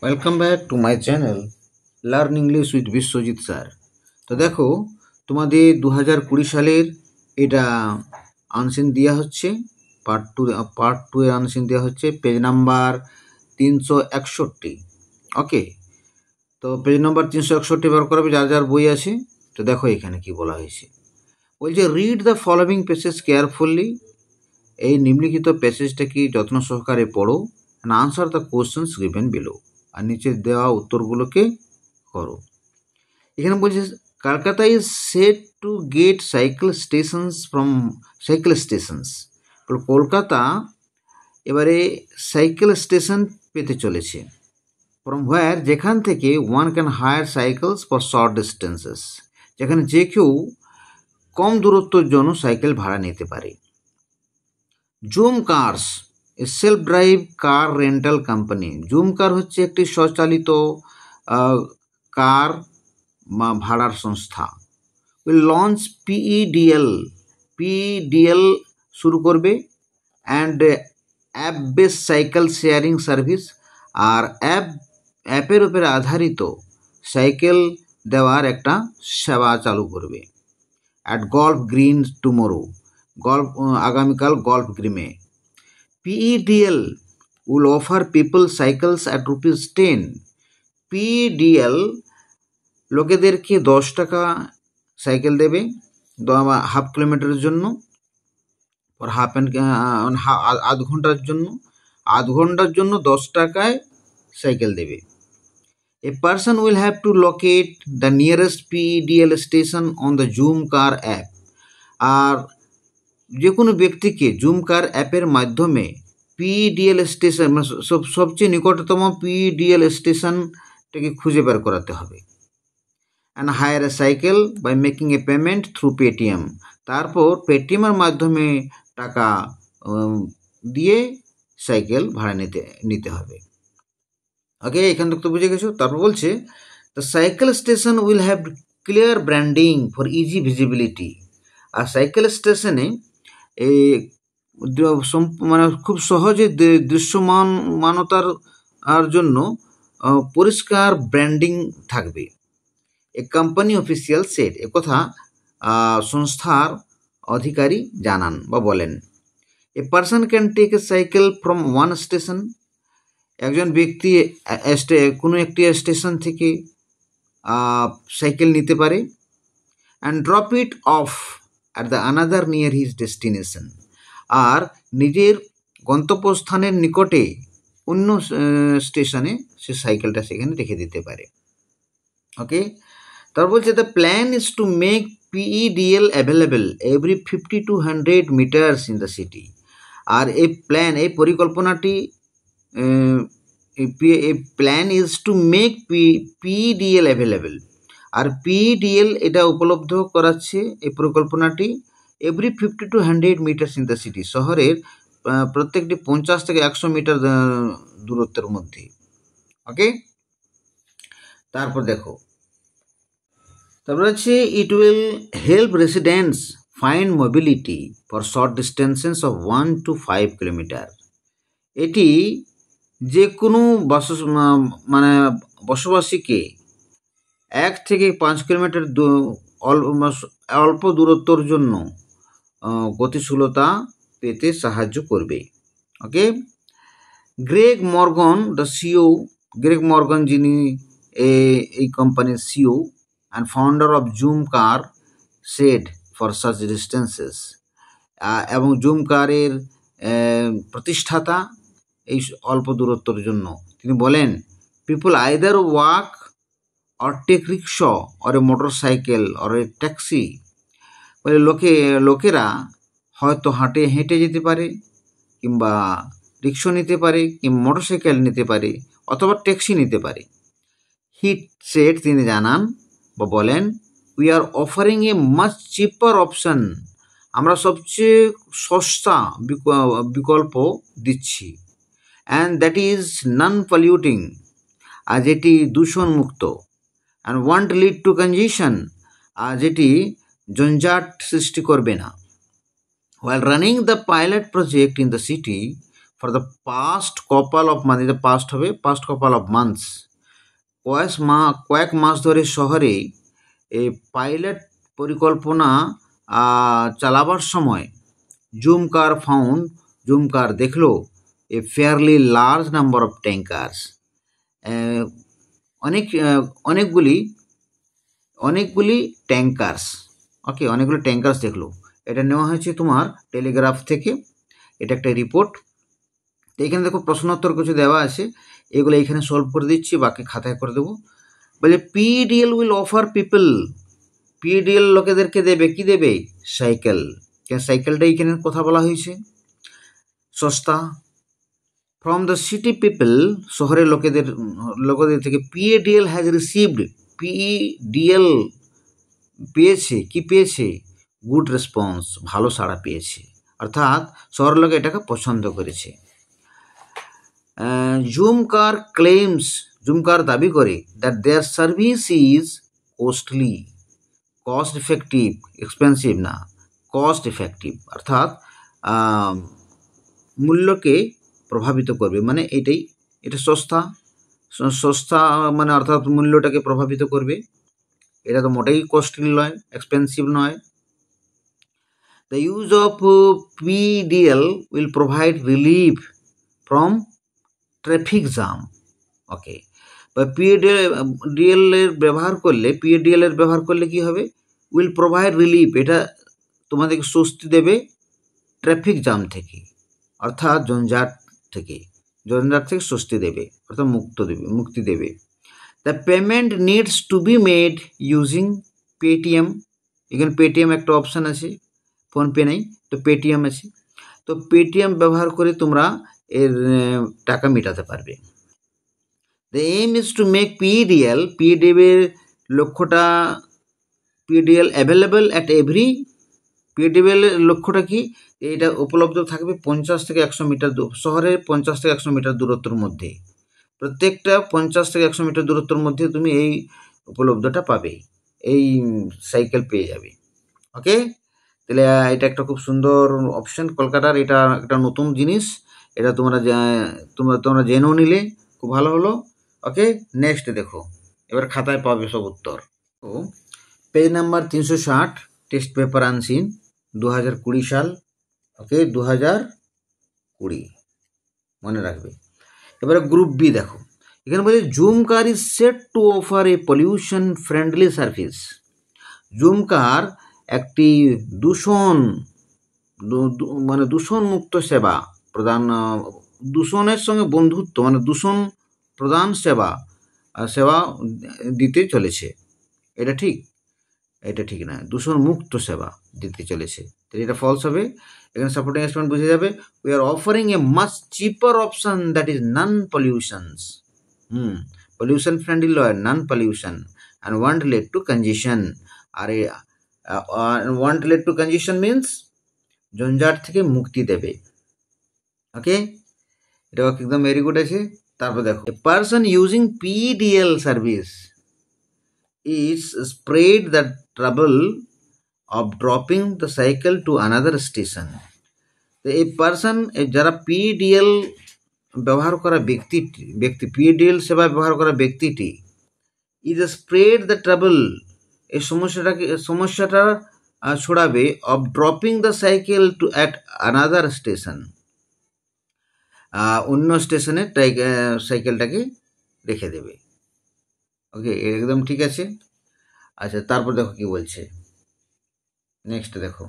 Welcome back to my channel learn English with Biswajit sir. তো দেখো, তোমাদের 2020 সালের এটা আনসিন দেওয়া হচ্ছে, পার্ট টু এর আনসিন দেওয়া হচ্ছে, পেজ নাম্বার 361। ওকে, তো পেজ নাম্বার 361 বার করাবে যার যার বই আছে। তো দেখো এখানে কি বলা হয়েছে, বলছে read the following passage carefully. এই নিম্নলিখিত প্যাসেজটা কি যত্ন সহকারে পড়ো, and answer the questions given below. আর নিচে দেওয়া উত্তরগুলোকে করো। এখানে বলছে Kolkata is set to get cycle stations. Kolkata এবারে সাইকেল স্টেশন পেতে চলেছে। ফ্রম হোয়ার, যেখান থেকে one can hire cycles for short distances, যেখানে যে কেউ কম দূরত্বের জন্য সাইকেল ভাড়া নিতে পারে। Zoom cars, a self drive car rental company. Zoom car হচ্ছে একটি স্বচালিত কার ভাড়ার সংস্থা। লঞ্চ পিইডিএল শুরু করবে, and app base cycle sharing service. আর অ্যাপের উপরে আধারিত সাইকেল দেওয়ার একটা সেবা চালু করবে। অ্যাট গল্ফ গ্রিন টুমোরো, আগামীকাল গল্ফ গ্রিনে। PEDL will offer people cycles at ₹10। PEDL লোকেদেরকে 10 টাকা সাইকেল দেবে হাফ কিলোমিটারের জন্য, আধ ঘন্টার জন্য 10 টাকায় সাইকেল দেবে। A person will have to locate the nearest PEDL station on the Zoom Car app। আর যে কোনো ব্যক্তিকে জুম কার অ্যাপের মাধ্যমে PEDL স্টেশন, সবচেয়ে নিকটতম PEDL স্টেশনটাকে খুঁজে বের করাতে হবে। And hire a cycle by making a payment through Paytm. তারপর পেটিএমের মাধ্যমে টাকা দিয়ে সাইকেল ভাড়া নিতে হবে। ওকে, এখান থেকে তো বুঝে গেছো। তারপর বলছে the cycle station will have clear branding for easy visibility. আর সাইকেল স্টেশনে এই মানে খুব সহজে দৃশ্যমানতার জন্য পরিষ্কার ব্র্যান্ডিং থাকবে। এ কোম্পানি অফিসিয়াল সেট, একথা সংস্থার অধিকারী জানান বা বলেন। A person can take a cycle from one station. একজন ব্যক্তি কোনো একটি স্টেশন থেকে সাইকেল নিতে পারে। And drop it off at the another near his destination. আর নিজের গন্তব্যস্থানের নিকটে অন্য স্টেশনে সে সাইকেলটা সেখানে রেখে দিতে পারে। ওকে, তারপর বলছে the plan is to make PEDL available every 50 to 100 metres in the city. আর এই পরিকল্পনাটি plan is to make PEDL available. আর PEDL এটা উপলব্ধ করাচ্ছে এই পরিকল্পনাটি every 50 to 100 metres in the city, শহরের প্রত্যেকটি 50 থেকে 100 মিটার দূরত্বের মধ্যে। ওকে, তারপর দেখো, তারপর হচ্ছে ইট will help residents find mobility for short distances of 1 to 5 kilometre. এটি যে কোনো বসবাসীকে 1 থেকে 5 কিলোমিটার অল্প দূরত্বর জন্য গতিশীলতা পেতে সাহায্য করবে। ওকে, গ্রেগ মর্গান যিনি এই কোম্পানির CEO and founder of Zoomcar said for such distances, এবং জুম কারের প্রতিষ্ঠাতা এই অল্প দূরত্বর জন্য তিনি বলেন, people either walk or take rickshaw or a motor cycle or a taxi. বলে লোকেরা হয়তো হেঁটে যেতে পারে, কিংবা রিক্সা নিতে পারে, কিংবা মোটর সাইকেল নিতে পারে, অথবা ট্যাক্সি নিতে পারে। তিনি জানান বা বলেন, we are offering a much cheaper option. আমরা সবচেয়ে সস্তা বিকল্প দিচ্ছি। And that is non polluting, আর যেটি দূষণ মুক্ত। And won't lead to congestion, আর যেটি জঞ্জাট সৃষ্টি করবে না। While running the pilot project in the city, for the past কপাল অফ মান্থ, এটা পাস্ট হবে, পাস্ট কপাল অফ মান্থস, কয়েক মাস ধরে শহরে এই পাইলট পরিকল্পনা চালাবার সময় জুম কার দেখলো a fairly large number of tankers, অনেকগুলি ট্যাঙ্কার্স, ওকে, অনেকগুলো ট্যাঙ্কার্স দেখলো। এটা নেওয়া হয়েছে তোমার টেলিগ্রাফ থেকে, এটা একটা রিপোর্ট। তো এখানে দেখো প্রশ্নোত্তর কিছু দেওয়া আছে, এগুলো এখানে সলভ করে দিচ্ছি, বাকি খাতায় করে দেবো। বলে PEDL will offer people, PEDL লোকেদেরকে দেবে, কি দেবে? সাইকেল। সাইকেলটা এখানে কথা বলা হয়েছে, সস্তা। ফ্রম দ্য সিটি পিপল, শহরের লোকেদের থেকে পিএডিএল হ্যাজ রিসিভড, পিডিএল পেয়েছে, কি পেয়েছে? গুড রেসপন্স, ভালো সাড়া পেয়েছে, অর্থাৎ শহরের লোক এটাকে পছন্দ করেছে। জুমকার দাবি করে that there service is costly, cost effective, expensive না, কস্ট ইফেক্টিভ, অর্থাৎ মূল্যকে প্রভাবিত করবে, মানে এটা সস্তা মানে অর্থাৎ মূল্যটাকে প্রভাবিত করবে, এটা তো মোটেই কস্টলি নয়, এক্সপেন্সিভ নয়। The use of PEDL will provide relief from traffic jam, okay. বা পিডিএল এর ব্যবহার করলে কি হবে? উইল প্রোভাইড রিলিফ, এটা তোমাদেরকে স্বস্তি দেবে ট্রাফিক জ্যাম থেকে, অর্থাৎ ঝঞ্ঝাট থেকে স্বস্তি দেবে, অর্থাৎ মুক্তি দেবে। The payment needs to be made using Paytm, এখানে পেটিএম একটা অপশান আছে, ফোনপে নেই তো পেটিএম আছে, তো পেটিএম ব্যবহার করে তোমরা এর টাকা মেটাতে পারবে। The aim is to make PDL এর লক্ষ্যটা, PDL available at every, PDL এর লক্ষ্যটা কি? এটা উপলব্ধ থাকবে 50 থেকে 100 মিটার শহরের 50 থেকে 100 মিটার দূরত্বের মধ্যে, প্রত্যেকটা 50 থেকে 100 মিটার দূরত্বের মধ্যে তুমি এই উপলব্ধটা পাবে, এই সাইকেল পেয়ে যাবে, ওকে। তাহলে এটা একটা খুব সুন্দর অপশন কলকাতার, এটা একটা নতুন জিনিস, এটা তোমরা জেনেও নিলে, খুব ভালো হলো, ওকে। নেক্সট দেখো, এবার খাতায় পাবে সব উত্তর। তো page number 360, test paper unseen 2020 সাল, ওকে, 2020 মনে রাখবে। এবারে গ্রুপ বি দেখো, এখানে বলছে Zoomcar is set to offer a pollution friendly service. Zoomcar একটি দূষণমুক্ত সেবা প্রদান, দূষণের সঙ্গে বন্ধুত্ব মানে দূষণ প্রদান সেবা দিতে চলেছে। এটা ঠিক না, দূষণমুক্ত সেবা দিতে চলেছে, তাহলে এটা ফলস হবে। এখানে সাপোর্টিং স্টেটমেন্ট বুঝে যাবে, we are offering a much cheaper option that is non pollutions, pollution friendly লয়, non pollution, and won't lead to congestion. আর won't lead to congestion means ঝঞ্ঝাট থেকে মুক্তি দেবে, ওকে। এটা একদম ভেরি গুড আছে। তারপর দেখো, a person using PDL service is spared the trouble of dropping the cycle to another station. তো এই পার্সন, যারা পিডিএল ব্যবহার করা ব্যক্তি পিডিএল সেবা ব্যবহার করা ব্যক্তিটি is spared the trouble, এই সমস্যাটা ছড়াবে, of dropping the cycle to at another station, অন্য স্টেশনে সাইকেলটাকে রেখে দেবে, ওকে, একদম ঠিক আছে। আচ্ছা, তারপর দেখো কি বলছে, নেক্সট দেখো,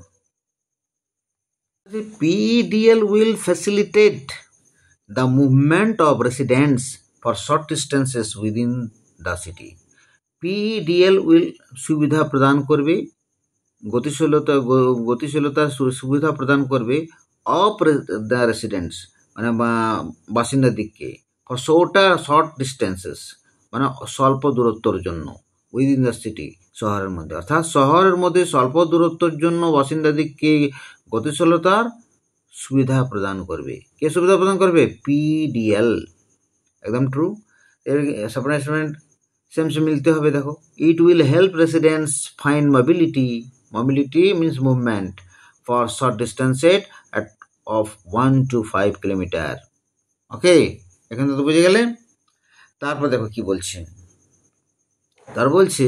PDL will facilitate the movement of residents for short distances within the city. PDL will সুবিধা প্রদান করবে, গতিশীলতার সুবিধা প্রদান করবে অফ দ্য রেসিডেন্টস মানে বাসিন্দাদিগকে, ফর শর্ট ডিস্টেন্সেস মানে স্বল্প দূরত্বর জন্য, উইদিন দ্য সিটি শহরের মধ্যে, অর্থাৎ শহরের মধ্যে স্বল্প দূরত্বের জন্য বাসিন্দাদিগকে গতিশীলতার সুবিধা প্রদান করবে। কে সুবিধা প্রদান করবে? পিডিএল, একদম ট্রু। সাপ্লিমেন্ট সেম মিলতে হবে। দেখো, it will help residents find mobility means movement for short distance at of 1 to 5 kilometre. Okay, এখানে তো বুঝে গেলে। তারপর দেখো কি বলছে, তার বলছে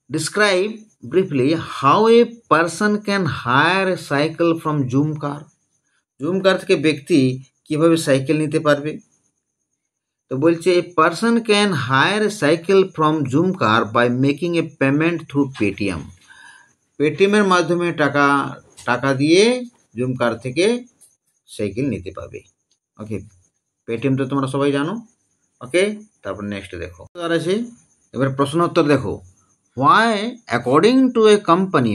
describe briefly how a person can hire a cycle from Zoomcar থেকে ব্যক্তি কিভাবে সাইকেল নিতে পারবে। তো বলছে a person can hire a cycle from Zoomcar by making a payment through পেটিএমের মাধ্যমে টাকা দিয়ে জুম কার থেকে সাইকেল নিতে পারবে। ওকে, পেটিএম তো তোমরা সবাই জানো। ওকে, তারপর নেক্সট দেখো আর আছে, এবার প্রশ্নোত্তর দেখো। Why according to a company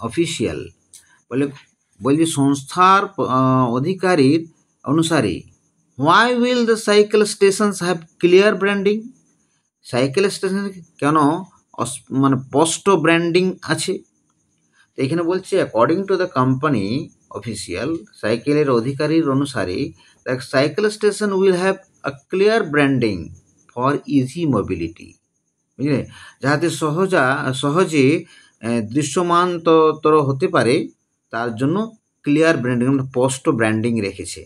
official, বলছি সংস্থার অধিকারীর অনুসারে, why will the cycle stations have clear branding, cycle station কেন মানে স্পষ্ট ব্র্যান্ডিং আছে। তো এখানে বলছে according to the company official, সাইকেলের অধিকারীর অনুসারে, the cycle station will have a clear branding for easy mobility, বুঝলে, যাতে সহজে দৃশ্যমানতর হতে পারে তার জন্য ক্লিয়ার ব্র্যান্ডিং, স্পষ্ট ব্র্যান্ডিং রেখেছে।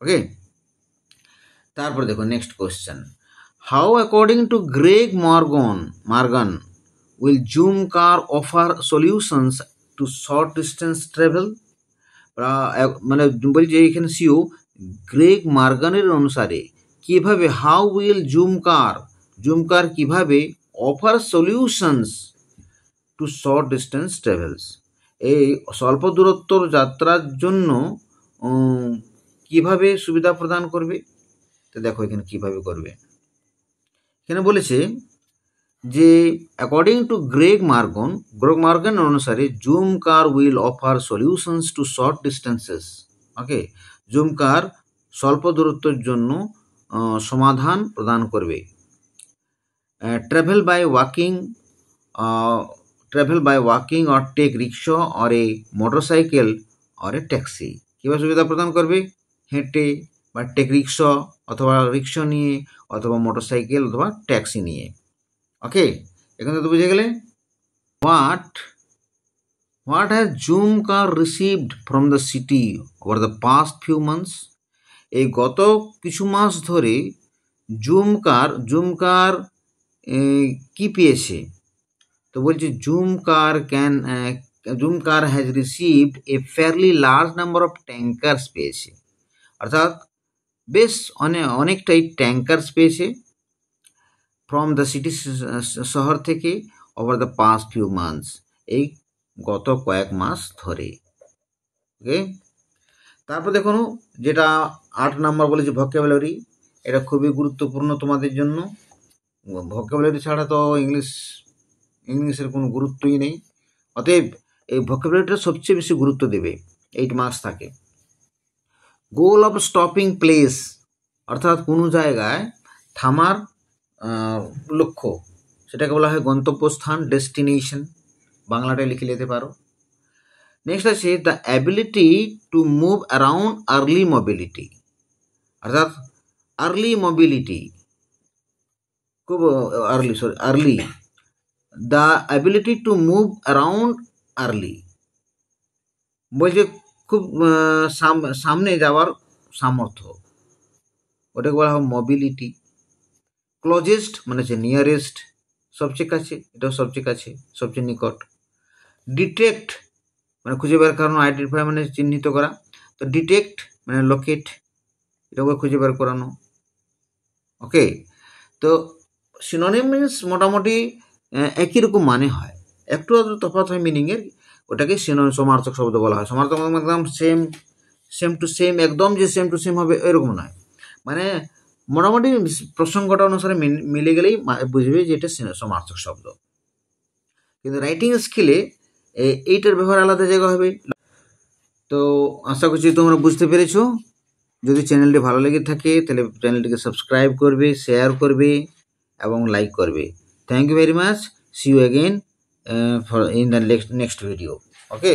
ওকে, তারপর দেখো next question, how according to Greg Morgan will Zoomcar offer solutions to short distance travel, মানে বলছি এখানে সিও গ্রেগ মর্গানের অনুসারে কিভাবে, হাউ উইল জুম কার কিভাবে offer solutions to short distance travels, এই স্বল্প দূরত্বর যাত্রার জন্য কিভাবে সুবিধা প্রদান করবে। তো দেখো এখানে কিভাবে করবে, এখানে বলেছে যে অ্যাকর্ডিং টু গ্রেগ মর্গান অনুসারে Zoomcar will offer solutions to short distances. Okay, Zoomcar স্বল্প দূরত্বের জন্য সমাধান প্রদান করবে। Travel by walking or take rickshaw or a motorcycle or a taxi, কীভাবে সুবিধা প্রদান করবে, হেঁটে বা টেক রিক্সা অথবা রিক্সা নিয়ে অথবা মোটরসাইকেল অথবা ট্যাক্সি নিয়ে। ওকে, এখানে তো বুঝে গেলে। What has zoom car received from the city over the past few months, এই গত কিছু মাস ধরে জুম কার কি পেয়েছে। তো বলছে zoom car has received a fairly large number of tankers পেয়েছে, অর্থাৎ বেশ অনেকটাই ট্যাঙ্কার্স পেয়েছে ফ্রম দ্য সিটি, শহর থেকে, over the past few months, এই গত কয়েক মাস ধরে। ওকে, তারপর দেখুন যেটা 8 নম্বর বলেছে ভোকাবুলারি, এটা খুবই গুরুত্বপূর্ণ তোমাদের জন্য। ভোকাবুলারি ছাড়া তো ইংলিশের কোনো গুরুত্বই নেই, অতএব এই ভোকাবুলারিটা সবচেয়ে বেশি গুরুত্ব দেবে, 8 মার্কস থাকে। গোল অফ স্টপিং প্লেস, অর্থাৎ কোনো জায়গায় থামার লক্ষ্য, সেটাকে বলা হয় গন্তব্যস্থান, ডেস্টিনেশন, বাংলাটায় লিখে নিতে পারো। নেক্সট আছে the ability to move around early mobility, অর্থাৎ আর্লি মোবিলিটি, খুব early, the ability to move around early, বলছে খুব সামনে যাওয়ার সামর্থ্য, ওটাকে বলা হয় মোবিলিটি। ক্লোজেস্ট মানে হচ্ছে নিয়ারেস্ট, সবচেয়ে কাছে, এটাও সবচেয়ে কাছে, সবচেয়ে নিকট। ডিটেক্ট মানে খুঁজে বের করানো, আইডেন্টিফাই মানে চিহ্নিত করা, তো ডিটেক্ট মানে লোকেট, এটাকে খুঁজে বের করানো। ওকে, তো সিনোনিম মিনস মোটামুটি একই রকম মানে হয়, একটু তফাৎ হয় মিনিংয়ের, ওটাকে সমার্থক শব্দ বলা হয়। সমার্থক একদম সেম টু সেম, একদম যে সেম টু সেম হবে এরকম নয়, মানে মোটামুটি প্রসঙ্গটা অনুসারে মিলে গেলেই বুঝবে যে এটা সমার্থক শব্দ। কিন্তু রাইটিং স্কিলে এইটার ব্যবহার আলাদা জায়গা হবে। তো আশা করছি তোমরা বুঝতে পেরেছো। যদি চ্যানেলটি ভালো লেগে থাকে তাহলে চ্যানেলটিকে সাবস্ক্রাইব করবে, শেয়ার করবে এবং লাইক করবে। Thank you very much. See you again for in the next video. Okay.